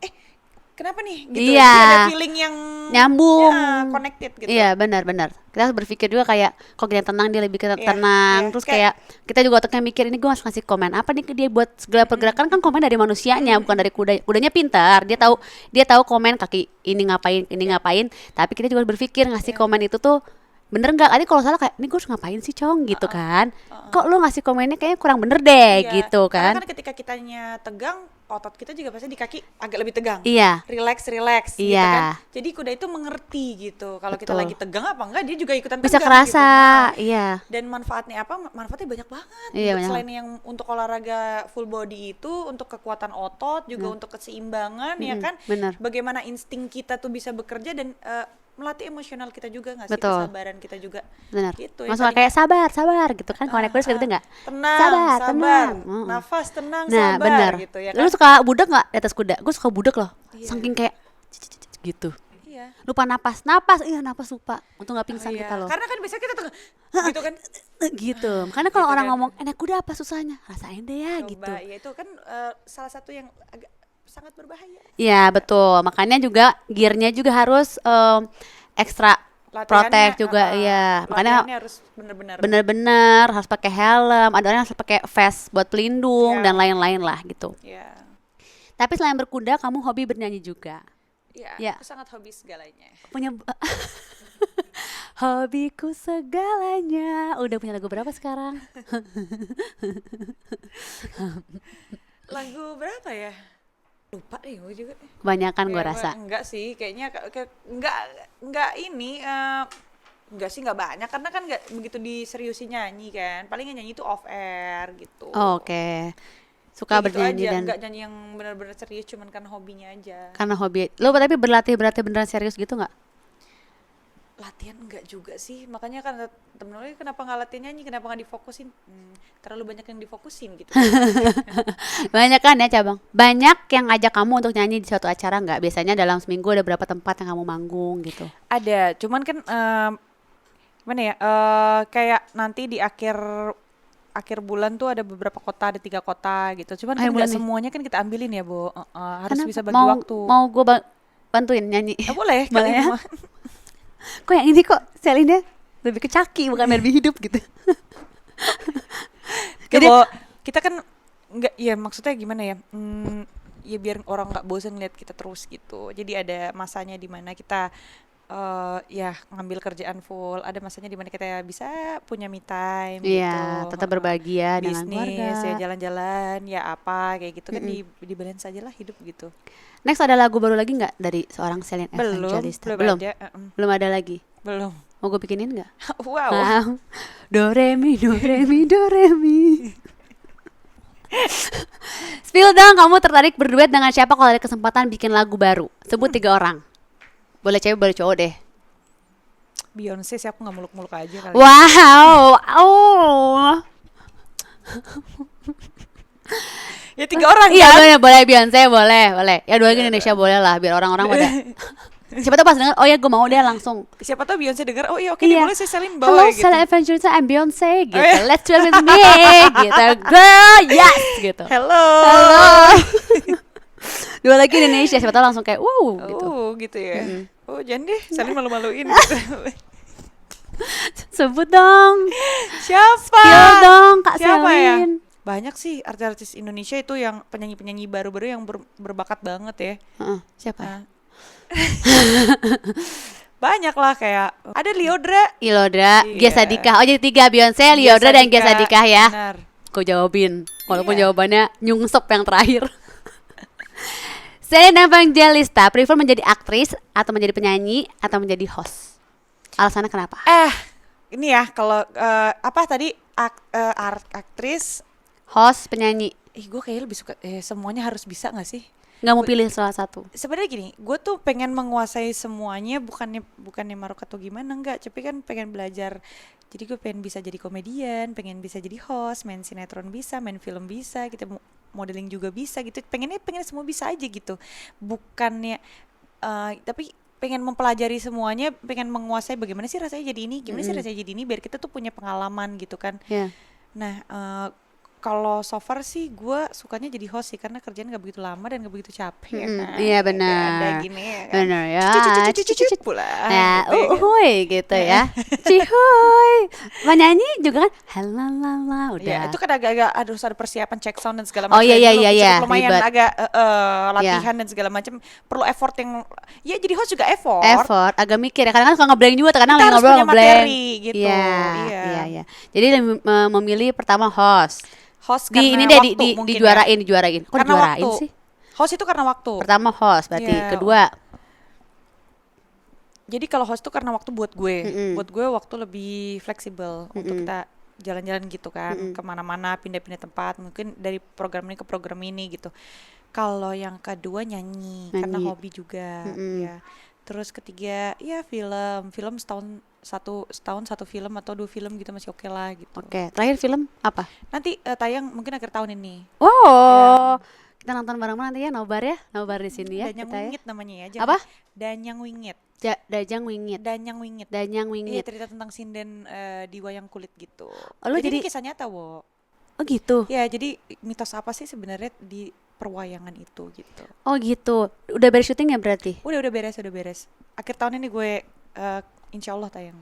kenapa nih gitu. Iya. Dia ada feeling yang Nyambung. ya, connected gitu. Iya benar. Kita harus berpikir juga kayak kok dia tenang dia lebih Iya, tenang. iya. Terus kayak kita juga otaknya mikir ini gue harus ngasih komen apa nih ke dia buat segala pergerakan kan komen dari manusianya bukan dari kuda. Kudanya pintar dia tahu komen kaki ini ngapain. Tapi kita juga harus berpikir ngasih komen itu tuh bener nggak? Tadi kalau salah kayak ini gue harus ngapain sih Cong gitu kan? Kok lu ngasih komennya kayaknya kurang bener deh Iya, gitu karena kan? kan ketika kitanya tegang, otot kita juga pasti di kaki agak lebih tegang. Iya, Relax gitu Iya. kan. Jadi kuda itu mengerti gitu. Kalau kita Betul. lagi tegang apa enggak, dia juga ikutan bisa tegang kerasa, gitu. iya. Dan manfaatnya apa? Manfaatnya banyak banget. Iya, banyak Selain yang untuk olahraga full body itu, untuk kekuatan otot, juga untuk keseimbangan ya kan. bener. Bagaimana insting kita tuh bisa bekerja dan melatih emosional kita juga nggak sih, Betul. kesabaran kita juga. Benar. Gitu, Langsung tadinya- kayak sabar gitu kan. Kalau naik kuda suka gitu enggak? Tenang, Sabar, sabar, tenang. Mm-mm. nafas tenang, Nah, sabar bener. gitu ya Lu kan. suka budak nggak di atas kuda? Gue suka budak loh. Iya. Saking kayak gitu. Iya. Lupa napas, iya napas lupa. Untung nggak pingsan Iya. kita loh. Karena kan biasanya kita tuh gitu kan. Gitu. Makanya kalau Gitu orang kan. ngomong naik kuda apa susahnya? Rasain deh ya gitu. Coba, ya itu kan salah satu yang agak sangat berbahaya. Iya betul. Makanya juga gearnya juga harus ekstra protect juga. Iya. Makanya latihannya harus benar-benar. bener-bener harus pakai helm. Ada orang yang harus pakai vest buat pelindung Iya. dan lain-lain lah gitu. Iya. Tapi selain berkuda, kamu hobi bernyanyi juga. Iya, Ya. aku sangat hobi segalanya. Punya hobiku segalanya. Udah punya lagu berapa sekarang? Lagu berapa ya? Lupa deh gue juga. Kebanyakan gue Ya, rasa. enggak sih, kayaknya enggak ini enggak sih, enggak banyak karena kan enggak begitu diseriusin nyanyi kan. Paling nyanyi itu off air gitu. Oh, oke. Suka Kayak gitu bernyanyi aja, dan enggak nyanyi yang benar-benar serius cuman karena hobinya aja. karena hobi. Lo tapi berlatih beneran serius gitu nggak? Latihan enggak juga sih, makanya kan temen gue kenapa nggak latihan nyanyi, kenapa nggak difokusin, terlalu banyak yang difokusin gitu. Banyak kan ya cabang. Banyak yang ngajak kamu untuk nyanyi di suatu acara nggak? Biasanya dalam seminggu ada berapa tempat yang kamu manggung gitu? Ada, cuman kan gimana ya, kayak nanti di akhir bulan tuh ada beberapa kota, ada 3 kota gitu, cuman kan Akhir nggak bulan nih? semuanya kan kita ambilin ya Bo. Harus Kenapa? bisa bagi mau, waktu. Mau gue bantuin nyanyi? Boleh Boleh kali ya? mah. Kok yang ini kok Celine lebih ke caki bukan lebih hidup gitu? Jadi Jadi- kita kan nggak, ya maksudnya gimana ya, ya biar orang nggak bosan lihat kita terus gitu. Jadi ada masanya di mana kita ya ngambil kerjaan full, ada masanya di mana kita bisa punya me time Iya, gitu. tetap berbagi ya dengan Bisnis, keluarga. ya jalan-jalan, ya apa kayak gitu kan, di balance aja lah hidup gitu. Next ada lagu baru lagi nggak dari seorang Celine Evangelista? belum ada, Belum ada lagi. belum. Mau gue bikinin nggak? Wow. Do re mi do re mi do re mi. Spill dong, kamu tertarik berduet dengan siapa kalau ada kesempatan bikin lagu baru? Sebut 3 orang. Boleh cewek, boleh cowok deh. Beyonce sih, aku nggak muluk-muluk aja kali. Wow, oh. Ya 3 orang Iya, kan. boleh Beyonce, boleh. Ya 2 lagi Indonesia boleh lah, biar orang-orang pada. Siapa tuh pas denger, oh ya gue mau deh langsung. Siapa tahu Beyonce denger, oh iya oke Iya. nih, boleh saya salin bawa Hello, gitu. Celine Evangelista and Beyonce gitu. iya. Let's do it with me gitu. Girl, yes gitu. Hello. Halo. 2 lagi Indonesia, siapa tahu langsung kayak gitu. Gitu ya. Oh jangan deh, salin malu-maluin gitu. Sebut dong. Siapa? Spill dong Kak Siapa ya? Celine. Banyak sih artis-artis Indonesia itu yang penyanyi-penyanyi baru-baru yang berbakat banget ya. Heeh, siapa? Nah. Banyak lah, kayak ada Liodra. Ilodra, Iya. Gia Sadikah. Oh jadi 3, Beyonce, Liodra dan Gia Sadikah ya. Benar. Kau jawabin, walaupun Iya. jawabannya nyungsep yang terakhir. Celine Evangelista prefer menjadi aktris atau menjadi penyanyi atau menjadi host? Alasannya kenapa? Ini ya kalau apa tadi aktris, Host, penyanyi, gue kayaknya lebih suka semuanya harus bisa nggak sih? nggak mau pilih salah satu. Sebenarnya gini, gue tuh pengen menguasai semuanya, bukannya maruk atau gimana, enggak, tapi kan pengen belajar. Jadi gue pengen bisa jadi komedian, pengen bisa jadi host, main sinetron bisa, main film bisa, gitu, modeling juga bisa gitu. Pengen semua bisa aja gitu. Bukannya tapi pengen mempelajari semuanya, pengen menguasai bagaimana sih rasanya jadi ini, gimana sih rasanya jadi ini, biar kita tuh punya pengalaman gitu kan. Ya. Nah, Kalau so far sih gue sukanya jadi host sih karena kerjaan gak begitu lama dan gak begitu capek ya kan. Iya Kayak ada benar. gini ya kan. Benar ya. Cucut pula. Ya, gitu ya kan. uhuy gitu ya. Cihuy. Menyanyi juga kan halalala Ya, udah. itu kan agak-agak harus ada persiapan check sound dan segala Oh, macam. iya, Jadi iya, iya, cukup lumayan ribet. agak latihan dan segala macam. Perlu effort yang ya jadi host juga Effort, agak mikir ya. Kadang-kadang suka ngeblank juga, kadang Kita lagi harus ngobrol punya ngeblank. materi gitu. Iya, Iya. iya, iya. Jadi memilih pertama host. Host Di ini karena deh waktu mungkin dijuarain. Kok Karena dijuarain waktu. sih? Host itu karena waktu. Pertama host berarti. Iya. Kedua, Jadi kalau host itu karena waktu buat gue. Mm-mm. Buat gue waktu lebih fleksibel untuk kita jalan-jalan gitu kan, kemana-mana, pindah-pindah tempat. Mungkin dari program ini ke program ini gitu. Kalau yang kedua nyanyi, karena Nyanyi. hobi juga, Mm-mm. ya. Terus ketiga ya film setahun satu film atau 2 film gitu masih oke lah gitu. oke. Terakhir film apa? Nanti tayang mungkin akhir tahun ini. Oh, kita nonton bareng-bareng nanti ya, nobar di sini ya. Danyang kita ya. Wingit namanya ya. Apa? Danyang Wingit. Dajang Wingit. Danyang Wingit. Danyang Iya, Wingit. cerita tentang sinden di wayang kulit gitu. Oh, lu Jadi jadi- ini kisah nyata, Wo. Oh gitu. Ya, jadi mitos apa sih sebenarnya di perwayangan itu gitu. Oh gitu. Udah beres syuting ya berarti? Udah beres. Akhir tahun ini gue insya Allah tayang.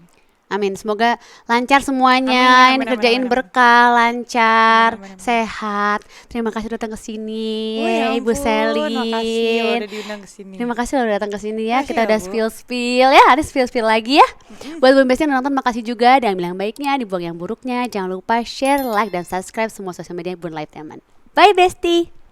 Amin. Semoga lancar semuanya. Amin, Ini amin, kerjain amin. berkah, lancar, Amin. sehat. Terima kasih udah datang ke sini, Oh, ya Ibu ampun, Selin. makasih lo udah diundang ke sini. Terima kasih udah datang ke sini ya. Makasih Kita ya, udah Bu. spill ya, ada spill lagi ya. Buat Bun Besti yang nonton makasih juga, dan bilang baiknya, dibuang yang buruknya. Jangan lupa share, like dan subscribe semua sosial media Bun Live Teman. Bye Besti.